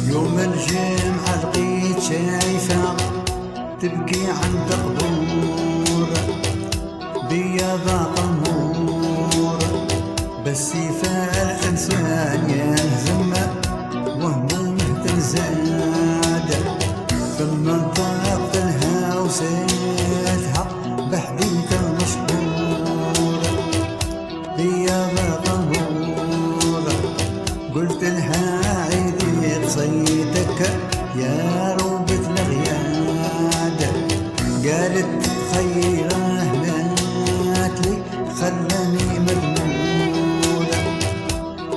يوم الجمعة لقيت شايفة تبكي عند قبور بياض قمور، بس يفا الإنسان يهزم وهمومه تنزاد، ثم انطلقت لها وسالتها بحديث مشهور بياض قمور. قلت لها عيدي قصيتك يا روبة الغياد، قالت خيره ماتلي خلاني مذمور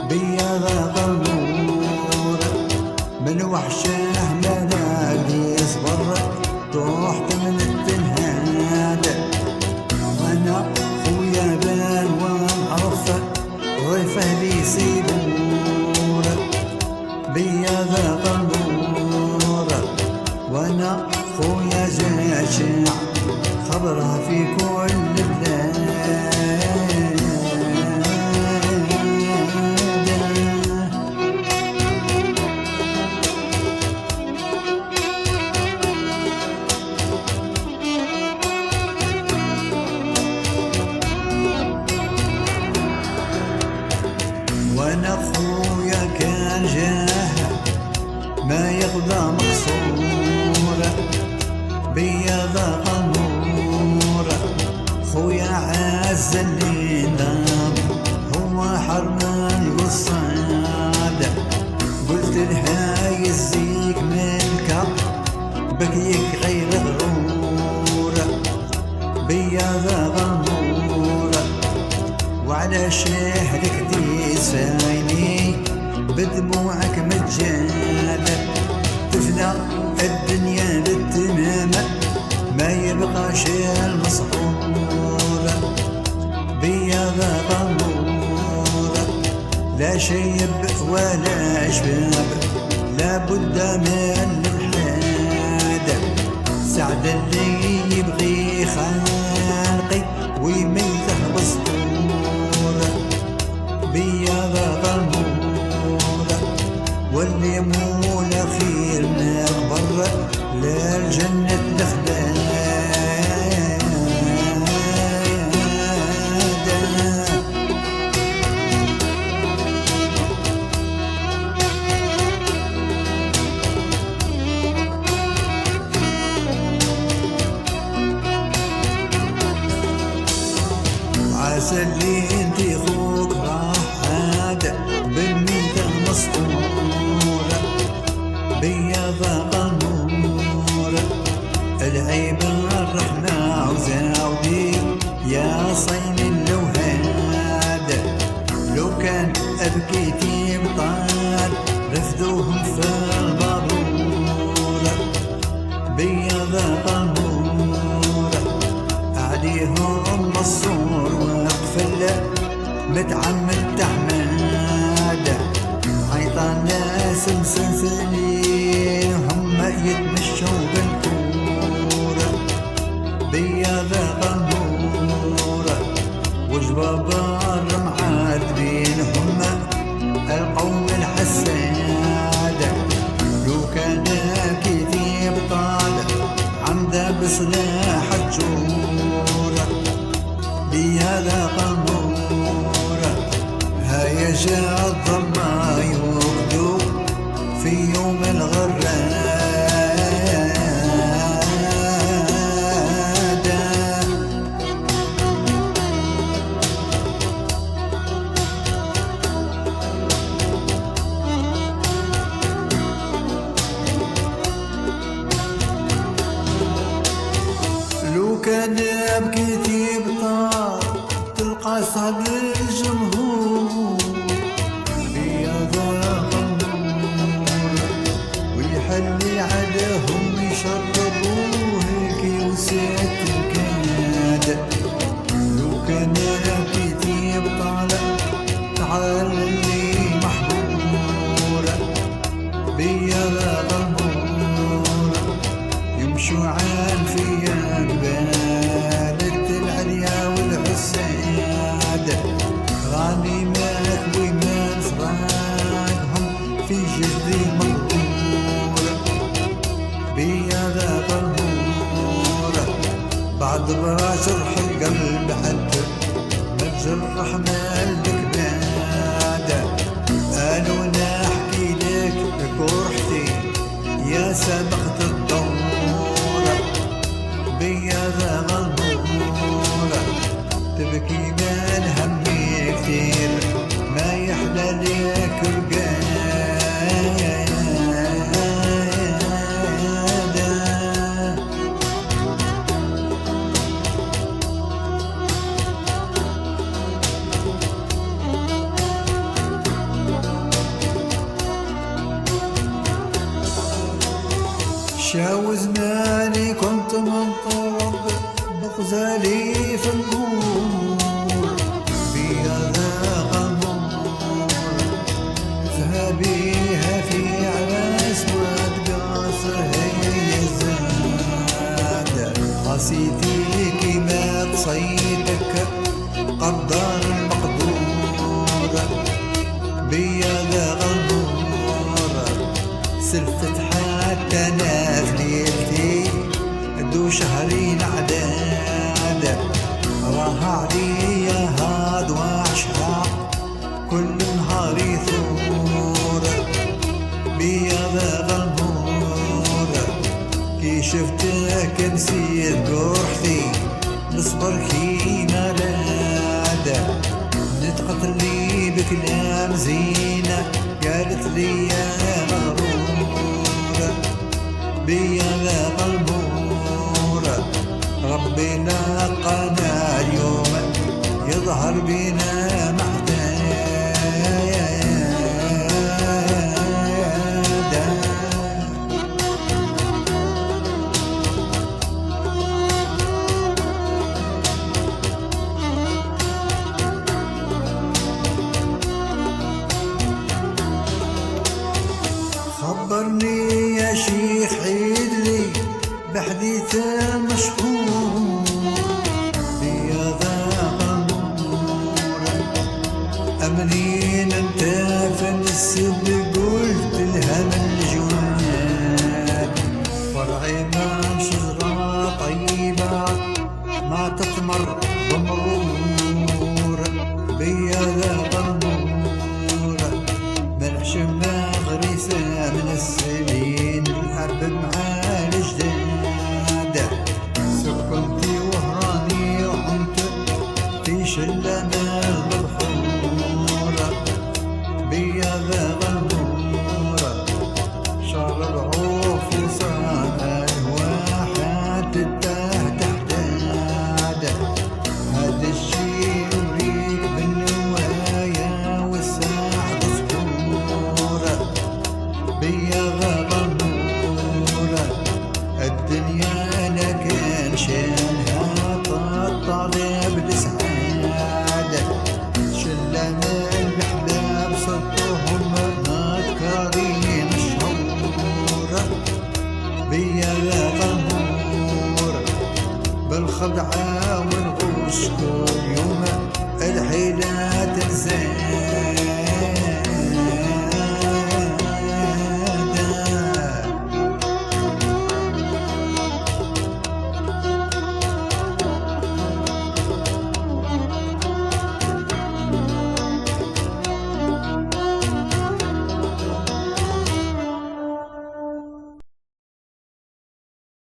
بياض قمور. من وحشه ما لاقي صبر طوحت من التنهاد، وانا خويا بان ونعرف ضيفه لي سيبور بياض قمور. وانا خويا جاشع خبرها في كل بلاد. وانا خويا كان جاه ما يغضى مقصور بياض قمور. خويا عز اللي نام هو حرمان الوصاد، قلت لها يزيك ملكة بكيك غير غرور بياض قمور. وعلى شهرك دي سايني بدموعك مجاد، تفنى الدنيا للتمام ما يبقاش المسحور بياض قمور. لا شيب ولا شباب لابد من الحاد، سعد اللي يبغي خالقي ويميته بسطور بياض قمور. واللي مو الاخير نقبر للجنة الخلاد. عسى اللي انتي خوك راح عاد بالميتة مسطورة بياض قمور. العيب الرحمة وزاودي يا صين اللوهاد، لو كان أبكيتي بطال رفدوهم في البابور بياض قمور. عليهم الصور وقفل متعمد تحماد، عيطان ناس مسلسلين هم يتمشوا بالكور بياض قمور. وجباب الرمعات بينهم القوم الحساد، لو كان كتيب طال عمدا بصلاح الجور بياض قمور. هيا جاء الضما يغدو في يوم الغراد. لو كان بكيتي بطار قصد الجمهور بيا ذا غنور ويحلي عليهم يشربوه كيوسات الكناد لو كان كتيب طالع تعالي محبور بيا ذا غنور يمشوا عن فيا بالة العليا والعساد غانمات ويمان صغارهم في جدي مقبور بيا ذا غنور بعد براشرح القلب حتى متجرح مالك بعد قالوا نحكي لك بقرحتي يا سبقت الدور بيا ذا غنور تبكي من همي كتير ما يحلى ليك رقاد شاو زماني كنت منطرب بغزالي في النور بيا ذا غنور ذهبيها في على اسود قاصر هي الزاد قصيتي كيما تصيدك قدر المقدور بيا ذا غنور سلفت حتى انا في ليلتي دو شهرين عداد راح عليا هاد وعشاق كل نهار يثور بيا ذا غنور كي شفتك نسيت قرحتي نصبر كيما لاد نطقت لي بكلام زينة قالت لي يا مغرور بيا ذا غنور ربي لاقانا اليوم يظهر بينا محتاج خبرني يا شيخ عيدلي بحديث مشهور بيا ذا غنور أمنين انت فنسب قلت لها من الجواد فرعي ما شجرة طيبة ما تثمر بمرور بيا ذا غنور منعش ما غريسة من السنين الحرب مع الجداد سكنتي وهراني وحنت في شلة البحور بيا ذا غنور شعر العوف وصار الواحد تحت حداد هذا الشي يوريك بالنوايا والساعة صبور بيا ذا غنور الدنيا لكن شانها طالب الاسعاد شلة من الاحباب صدهم نكرين الشهور بيا ذا غنور بالخدعة والغش كل يوم الحيلة تنزاد